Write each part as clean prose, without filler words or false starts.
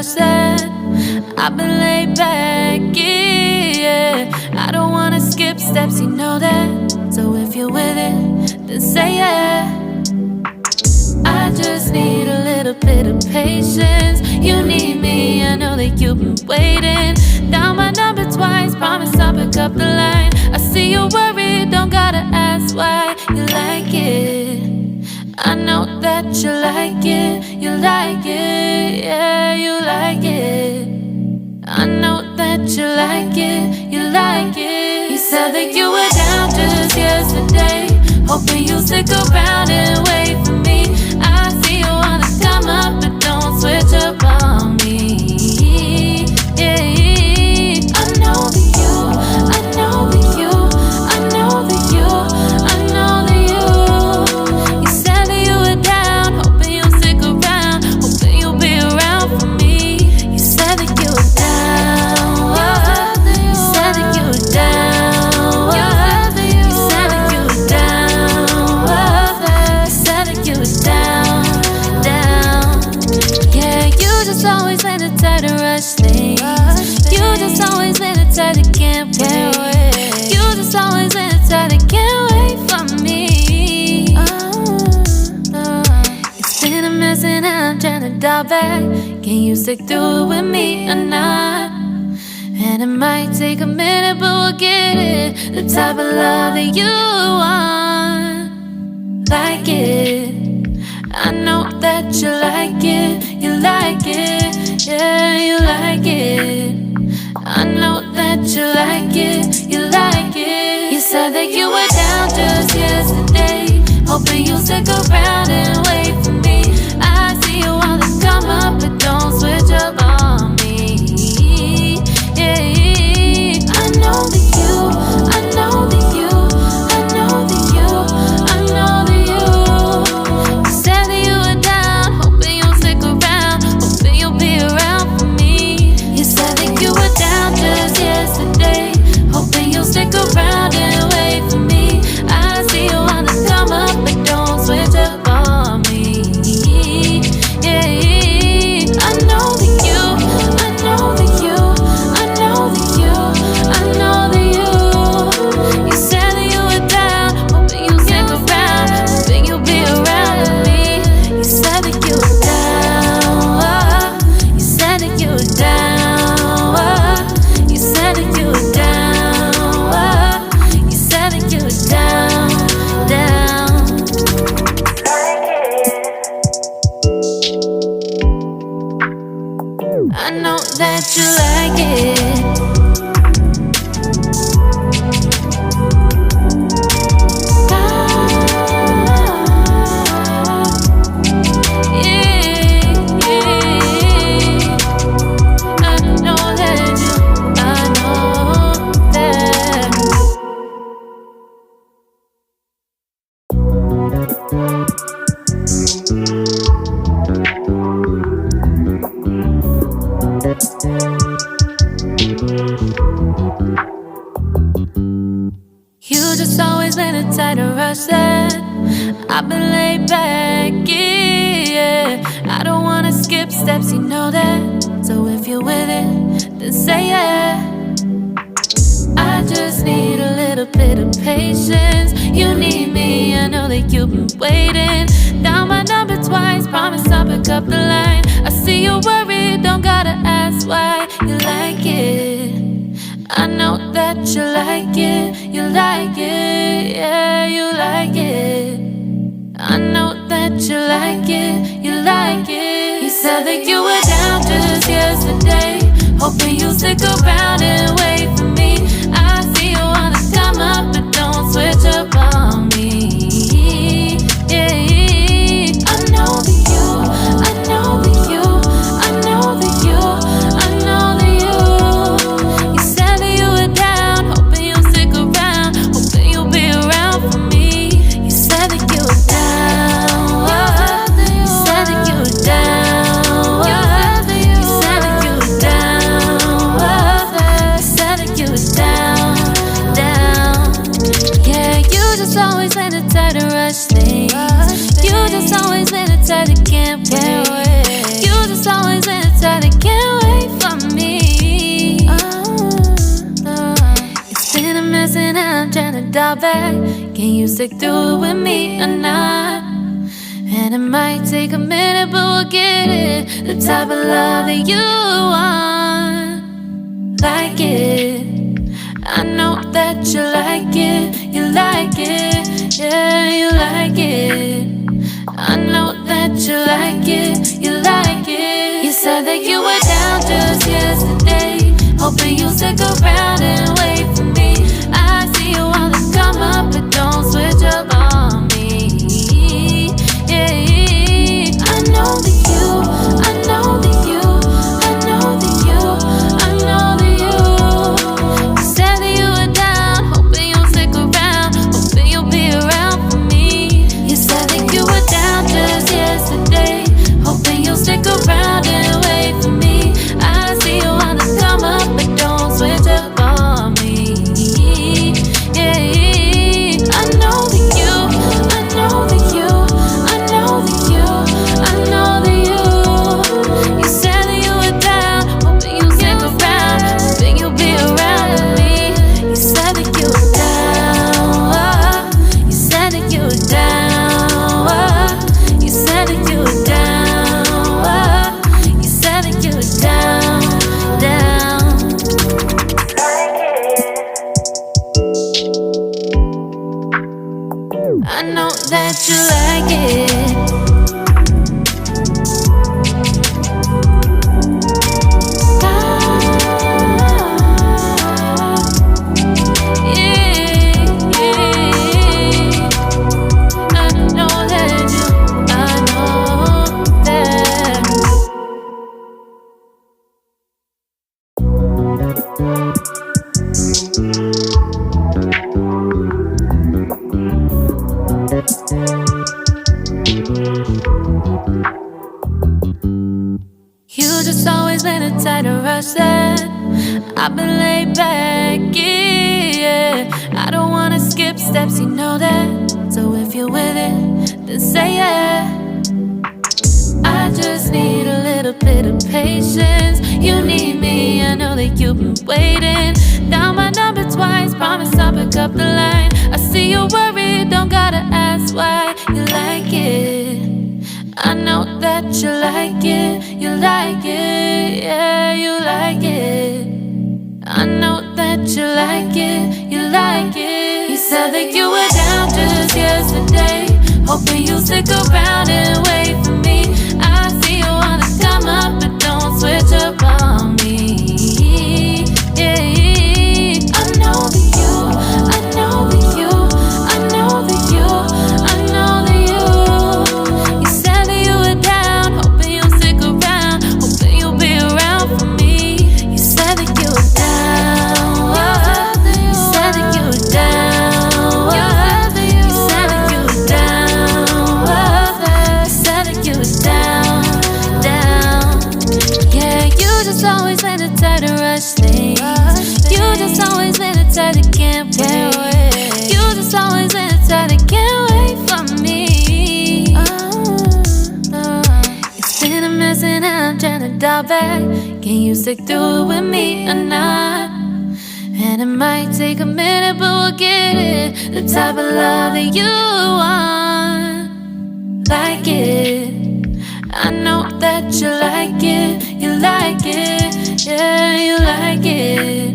rush that. I've been laid back, yeah. I don't wanna skip steps, you know that. So if you're with it, then say yeah. I just need a little bit of patience. You need me, I know that you've been waiting. Down my number twice, promise I'll pick up the line. I see you worried, don't gotta ask why. You like it, I know that you like it. You like it, yeah, you like it. I know that you like it, you like it. You said that you were down just yesterday, hoping you'll stick around and wait for me. I see you wanna come up, but don't switch up on me. Yeah, I know that you, I know that you, I know that you, I know that you. You said that you were down, hoping you'll stick around, hoping you'll be around for me. You said that you were down, you said that you were down, you said that you were down, you said that you were down, down. Yeah, you just always in the tight to rush things. You just always in the tight to can't wait. You just always in the tight to can't wait for me. It's been a mess and I'm trying to dial back. Can you stick through it with me or not? And it might take a minute, but we'll get it. The type of love that you want, like it. I know that you like it, you like it, yeah, you like it. I know that you like it, you like it. You said that you were down just yesterday, hoping you'll stick around and wait for me. I see you wanna come up, but don't switch up on me. Yeah, I know that you, I know that you, I know that you, I know that you. You said that you were down, hoping you'll stick around, hoping you'll be around for me. You said that you were down just yesterday, hoping you'll stick around and wait for me. I see you wanna come up, but don't switch up on me. Yeah, I know that you, I know that you, I know that you, I know that you. You said that you were down, hoping you'll stick around, hoping you'll be around with me. You said that you were down, you said that you were down, you said that you were down, you said that you were down, down. I know that you like it. You just always been a tight to rush that. I've been laid back, yeah. I don't wanna skip steps, you know that. So if you're with it, then say yeah. I just need a little bit of patience. You need me, I know that you've been waiting. Down my number twice, promise I'll pick up the line. I see you worried, don't gotta ask why. You like it, I know that you like it, you like it, yeah, you like it. I know that you like it, you like it. You said that you were down just yesterday, hoping you'll stick around and wait for me. I see you wanna come up, but don't switch up on me. Yeah, I know that you, I know that you, I know that you, I know that you. You said that you were down, hoping you'll stick around, hoping you'll be around for me. You said that you were down, you said that you were down, you said dial back. Can you stick through it with me or not? And it might take a minute, but we'll get it. The type of love that you want. Like it, I know that you like it. You like it, yeah, you like it. I know that you like it, you like it. You said that you were down just yesterday, hoping you'll stick around and wait for me. I see you wanna come up, but don't switch up on me. Yeah, I know that you, I know that you, I know that you, I know that you. You said that you were down, hoping you'll stick around, hoping you'll be around for me. You said that you were down just yesterday, hoping you'll stick around and wait for me. I see you wanna come up, but don't switch up on me. Yeah, I know that you, I know that you, I know that you, I know that you. You said that you were down, hoping you'll stick around, hoping you'll be around with me. You said that you were down, you said that you were down, you said that you were down, you said that you were down, down. I know that you like it. I know that you, I know that. You just always been a tight and rush that I've been laid back, yeah. I don't wanna skip steps, you know that. So if you're with it, then say yeah. I just need a little bit of patience. You need me, I know that you've been waiting. Down my number twice, promise I'll pick up the line. I see you worried, don't gotta ask why. You like it, I know that you like it. You like it, yeah, you like it. I know that you like it, you like it. You said that you were down just yesterday, hoping you'll stick around and wait for me. I see you wanna come up, but don't switch up on me. Yeah, I know that you, I know that you, I know that you, I know that you. You said that you were down, hoping you'll stick around, hoping you'll be around for me. You said that you were down, you said that you were down, you said that you were down, you said that you were down, down. Yeah, you just always been the type to rush things. You just always been the type that can't wait. You just always been the type that can't wait for me. It's been a mess and I'm trying to dial back. Can you stick through it with me or not? And it might take a minute, but we'll get it. The type of love that you want. Like it, I know that you like it. You like it, yeah, you like it.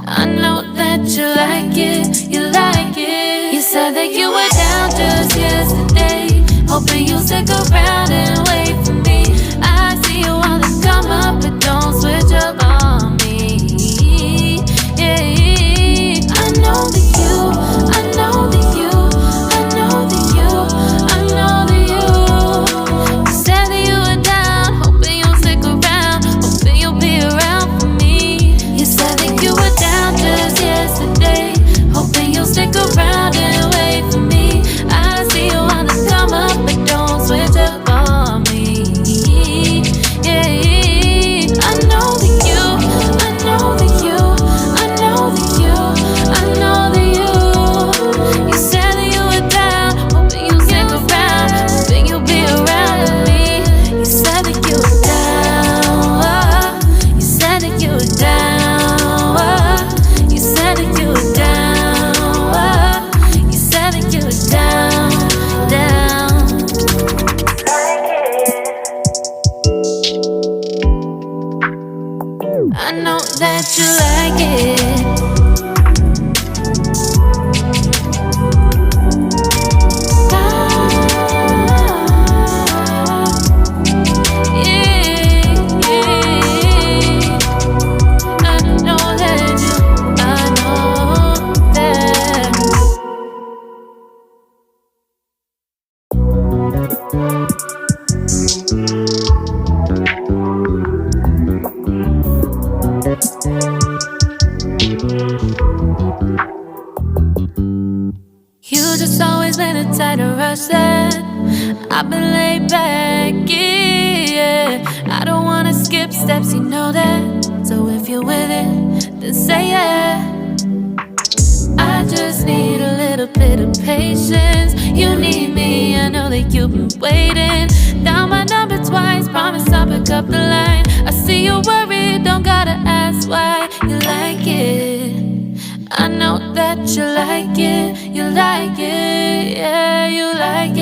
I know that you like it, you like it. You said that you were down just yesterday, hoping you'll stick around and wait for me. I see you wanna come up, but don't switch up on me. Yeah, I know that you, I know that you, I know that you, I know that you. You said that you were down, hoping you'll stick around, hoping you'll be around for me. You said that you were down just yesterday, hoping you'll stick around and wait for me. I see you wanna come up, but don't switch up on me. I know that you like it. You just always been a tighter rush that I've been laid back, yeah. I don't wanna skip steps, you know that. So if you're with it, then say yeah. I just need a little bit of patience. You need me, I know that you've been waiting. Down my number twice, promise I'll pick up the line. I see you worried, don't gotta ask why. You like it, I know that you like it. You like it, yeah, you like